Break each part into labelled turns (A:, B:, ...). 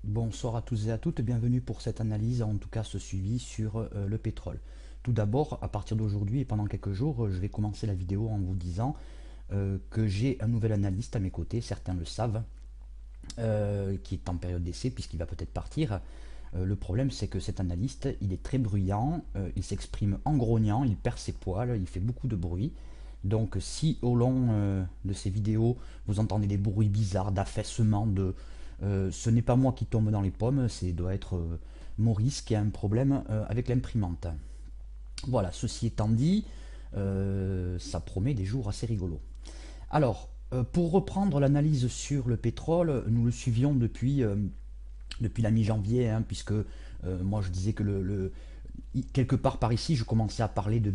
A: Bonsoir à tous et à toutes, bienvenue pour cette analyse, en tout cas ce suivi sur le pétrole. Tout d'abord, à partir d'aujourd'hui et pendant quelques jours, je vais commencer la vidéo en vous disant que j'ai un nouvel analyste à mes côtés, certains le savent, qui est en période d'essai puisqu'il va peut-être partir. Le problème c'est que cet analyste, il est très bruyant, il s'exprime en grognant, il perd ses poils, il fait beaucoup de bruit. Donc si au long de ces vidéos, vous entendez des bruits bizarres, d'affaissement, ce n'est pas moi qui tombe dans les pommes, c'est doit être Maurice qui a un problème avec l'imprimante. Voilà, ceci étant dit, ça promet des jours assez rigolos. Alors, pour reprendre l'analyse sur le pétrole, nous le suivions depuis la mi-janvier, hein, puisque moi je disais que quelque part par ici, je commençais à parler de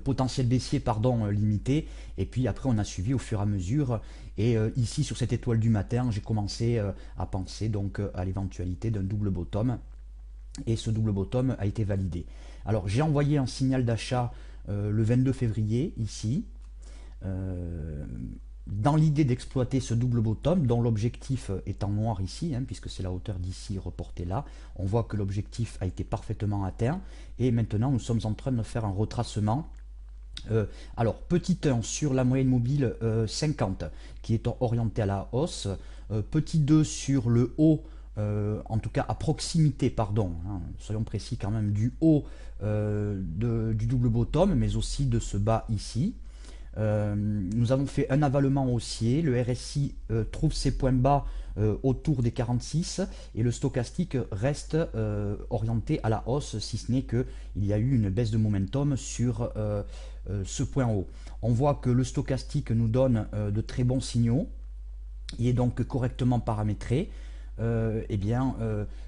A: potentiel baissier pardon, limité, et puis après on a suivi au fur et à mesure, et ici sur cette étoile du matin, j'ai commencé à penser donc à l'éventualité d'un double bottom, et ce double bottom a été validé. Alors j'ai envoyé un signal d'achat le 22 février ici, euh, dans l'idée d'exploiter ce double bottom, dont l'objectif est en noir ici, hein, puisque c'est la hauteur d'ici reportée là. On voit que l'objectif a été parfaitement atteint, et maintenant nous sommes en train de faire un retracement. Alors, petit 1 sur la moyenne mobile 50 qui est orientée à la hausse, petit 2 sur le haut, en tout cas à proximité, pardon, hein, soyons précis quand même, du haut du double bottom, mais aussi de ce bas ici. Nous avons fait un avalement haussier, le RSI trouve ses points bas autour des 46 et le stochastique reste orienté à la hausse, si ce n'est qu'il y a eu une baisse de momentum sur ce point haut. On voit que le stochastique nous donne de très bons signaux, il est donc correctement paramétré. Eh bien,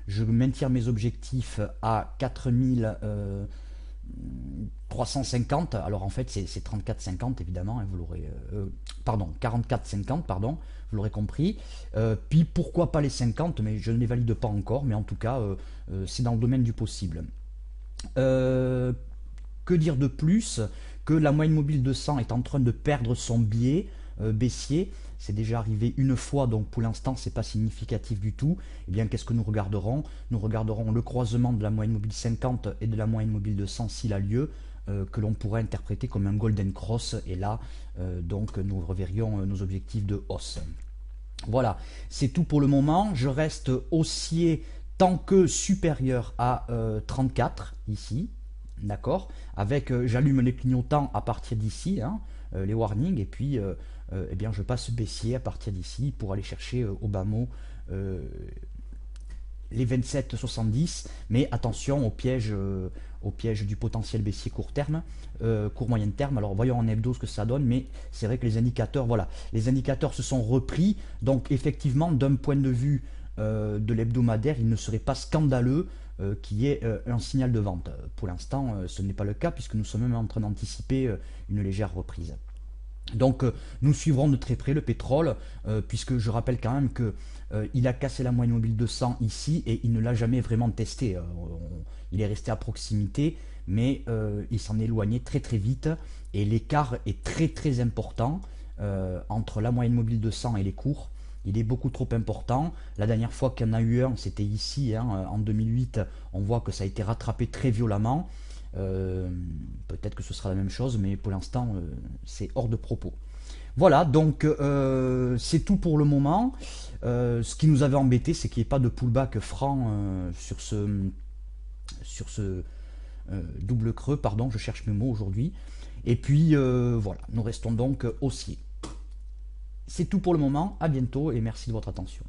A: je maintiens mes objectifs à 4350. Alors en fait, c'est 34,50 évidemment, hein, vous l'aurez, pardon, 44,50, pardon, vous l'aurez compris. Puis pourquoi pas les 50, mais je ne les valide pas encore, mais en tout cas, c'est dans le domaine du possible. Que dire de plus que la moyenne mobile de 100 est en train de perdre son biais baissier. C'est déjà arrivé une fois, donc pour l'instant c'est pas significatif du tout. Eh bien, qu'est-ce que nous regarderons? Nous regarderons le croisement de la moyenne mobile 50 et de la moyenne mobile de 100 s'il a lieu, que l'on pourrait interpréter comme un golden cross, et là donc nous reverrions nos objectifs de hausse. Voilà, c'est tout pour le moment. Je reste haussier tant que supérieur à 34 ici, d'accord, avec j'allume les clignotants à partir d'ici, hein, les warnings, et puis eh bien je passe baissier à partir d'ici pour aller chercher au bas mot les 27,70, mais attention au piège du potentiel baissier court terme, court moyen terme. Alors voyons en hebdo ce que ça donne, mais c'est vrai que les indicateurs, voilà, les indicateurs se sont repris, donc effectivement d'un point de vue de l'hebdomadaire, il ne serait pas scandaleux qu'il y ait un signal de vente. Pour l'instant, ce n'est pas le cas, puisque nous sommes même en train d'anticiper une légère reprise. Donc nous suivrons de très près le pétrole, puisque je rappelle quand même que il a cassé la moyenne mobile de 100 ici et il ne l'a jamais vraiment testé. Il est resté à proximité, mais il s'en éloignait très très vite, et l'écart est très très important entre la moyenne mobile de 100 et les cours. Il est beaucoup trop important. La dernière fois qu'il y en a eu un, c'était ici, hein, en 2008. On voit que ça a été rattrapé très violemment. Peut-être que ce sera la même chose, mais pour l'instant, c'est hors de propos. Voilà, donc c'est tout pour le moment. Ce qui nous avait embêté, c'est qu'il n'y ait pas de pullback franc sur ce double creux, pardon, je cherche mes mots aujourd'hui. Et puis voilà, nous restons donc haussiers. C'est tout pour le moment, à bientôt et merci de votre attention.